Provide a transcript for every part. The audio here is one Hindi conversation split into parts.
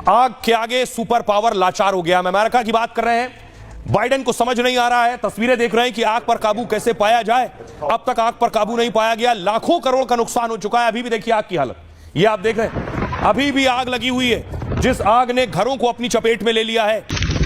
आग के आगे सुपर पावर लाचार हो गया। हम अमेरिका की बात कर रहे हैं। बाइडेन को समझ नहीं आ रहा है, तस्वीरें देख रहे हैं कि आग पर काबू कैसे पाया जाए। अब तक आग पर काबू नहीं पाया गया, लाखों करोड़ का नुकसान हो चुका है। अभी भी देखिए आग की हालत, ये आप देख रहे हैं, अभी भी आग लगी हुई है। जिस आग ने घरों को अपनी चपेट में ले लिया है,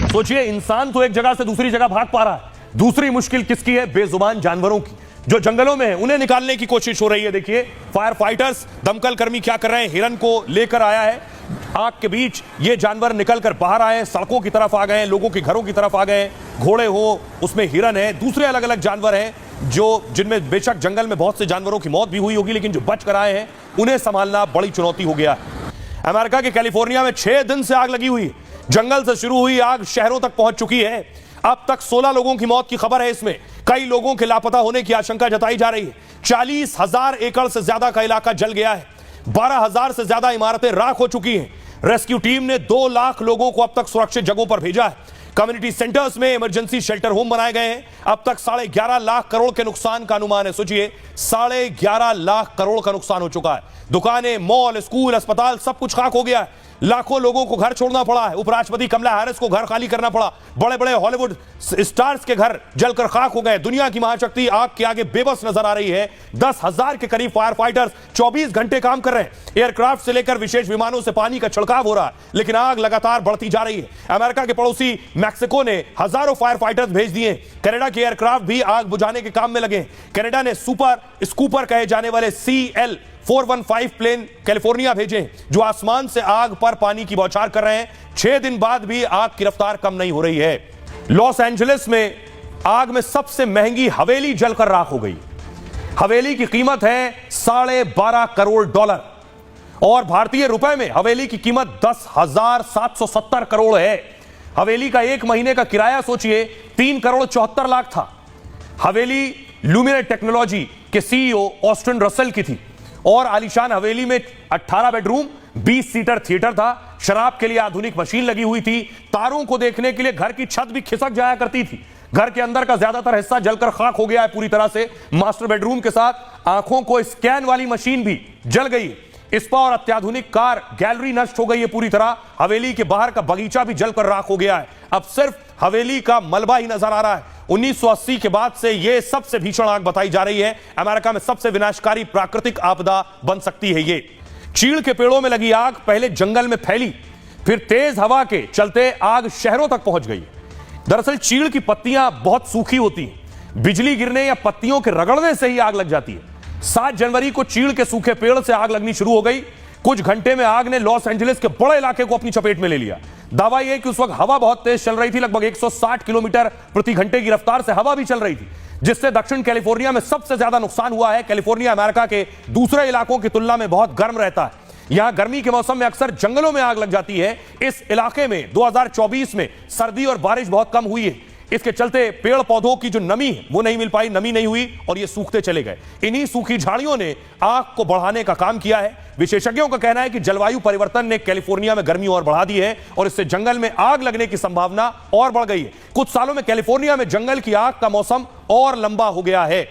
सोचिए इंसान तो एक जगह से दूसरी जगह भाग पा रहा है, दूसरी मुश्किल किसकी है? बेजुबान जानवरों की, जो जंगलों में है, उन्हें निकालने की कोशिश हो रही है। देखिए फायर फाइटर्स, दमकल कर्मी क्या कर रहे हैं, हिरन को लेकर आया है आग के बीच। ये जानवर निकलकर बाहर आए, सड़कों की तरफ आ गए, लोगों के घरों की तरफ आ गए। घोड़े हो, उसमें हिरन है, दूसरे अलग अलग जानवर हैं जो जिनमें बेशक जंगल में बहुत से जानवरों की मौत भी हुई होगी, लेकिन जो बच कर आए हैं उन्हें संभालना बड़ी चुनौती हो गया। अमेरिका के कैलिफोर्निया में 6 दिन से आग लगी हुई है। जंगल से शुरू हुई आग शहरों तक पहुंच चुकी है। अब तक 16 लोगों की मौत की खबर है। इसमें कई लोगों के लापता होने की आशंका जताई जा रही है। 40,000 एकड़ से ज्यादा का इलाका जल गया है। 12,000 से ज्यादा इमारतें राख हो चुकी हैं। रेस्क्यू टीम ने 2 लाख लोगों को अब तक सुरक्षित जगहों पर भेजा है। कम्युनिटी सेंटर्स में इमरजेंसी शेल्टर होम बनाए गए हैं। अब तक 11.5 लाख करोड़ के नुकसान का अनुमान है। सोचिए 11.5 लाख करोड़ का नुकसान हो चुका है। दुकानें, मॉल, स्कूल, अस्पताल सब कुछ खाक हो गया है। लाखों लोगों को घर छोड़ना पड़ा है। उपराष्ट्रपति कमला हैरिस को घर खाली करना पड़ा। बड़े बड़े हॉलीवुड स्टार्स के घर जलकर खाक हो गए। दुनिया की महाशक्ति आग के आगे बेबस नजर आ रही है। 10,000 के करीब फायर फाइटर्स 24 घंटे काम कर रहे हैं। एयरक्राफ्ट से लेकर विशेष विमानों से पानी का छिड़काव हो रहा है, लेकिन आग लगातार बढ़ती जा रही है। अमेरिका के पड़ोसी मैक्सिको ने हजारों फायर फाइटर्स भेज दिए। कनाडा के एयरक्राफ्ट भी आग बुझाने के काम में लगे। कनाडा ने सुपर स्कूपर कहे जाने वाले CL-415 प्लेन कैलिफोर्निया भेजे, जो आसमान से आग पर पानी की बौछार कर रहे हैं। 6 दिन बाद भी आग की रफ्तार कम नहीं हो रही है। लॉस एंजलिस में आग में सबसे महंगी हवेली जलकर राख हो गई। हवेली की कीमत है $12.5 करोड़ और भारतीय रुपए में हवेली की कीमत 10,770 करोड़ है। हवेली का 1 महीने का किराया सोचिए 3 करोड़ 74 लाख था। हवेली ल्यूमिनेट टेक्नोलॉजी के CEO ऑस्टिन रसेल की थी और आलीशान हवेली में 18 बेडरूम, 20 सीटर थिएटर था। शराब के लिए आधुनिक मशीन लगी हुई थी। तारों को देखने के लिए घर की छत भी खिसक जाया करती थी। घर के अंदर का ज्यादातर हिस्सा जलकर खाक हो गया है पूरी तरह से। मास्टर बेडरूम के साथ आंखों को स्कैन वाली मशीन भी जल गई। स्पा और अत्याधुनिक कार गैलरी नष्ट हो गई है पूरी तरह। हवेली के बाहर का बगीचा भी जलकर राख हो गया है। अब सिर्फ हवेली का मलबा ही नजर आ रहा है। 1980 के बाद से यह सबसे भीषण आग बताई जा रही है। अमेरिका में सबसे विनाशकारी प्राकृतिक आपदा बन सकती है ये। चीड़ के पेड़ों में लगी आग पहले जंगल में फैली, फिर तेज हवा के चलते आग शहरों तक पहुंच गई। दरअसल चीड़ की पत्तियां बहुत सूखी होती हैं। बिजली गिरने या पत्तियों के रगड़ने से ही आग लग जाती है। 7 जनवरी को चीड़ के सूखे पेड़ से आग लगनी शुरू हो गई। कुछ घंटे में आग ने लॉस एंजलिस के बड़े इलाके को अपनी चपेट में ले लिया। दावा यह कि उस वक्त हवा बहुत तेज चल रही थी, लगभग 160 किलोमीटर प्रति घंटे की रफ्तार से हवा भी चल रही थी, जिससे दक्षिण कैलिफोर्निया में सबसे ज्यादा नुकसान हुआ है। कैलिफोर्निया अमेरिका के दूसरे इलाकों की तुलना में बहुत गर्म रहता है। यहां गर्मी के मौसम में अक्सर जंगलों में आग लग जाती है। इस इलाके में 2024 में सर्दी और बारिश बहुत कम हुई है। इसके चलते पेड़ पौधों की जो नमी है वो नहीं मिल पाई, नमी नहीं हुई और ये सूखते चले गए। इन्हीं सूखी झाड़ियों ने आग को बढ़ाने का काम किया है। विशेषज्ञों का कहना है कि जलवायु परिवर्तन ने कैलिफोर्निया में गर्मी और बढ़ा दी है और इससे जंगल में आग लगने की संभावना और बढ़ गई है। कुछ सालों में कैलिफोर्निया में जंगल की आग का मौसम और लंबा हो गया है।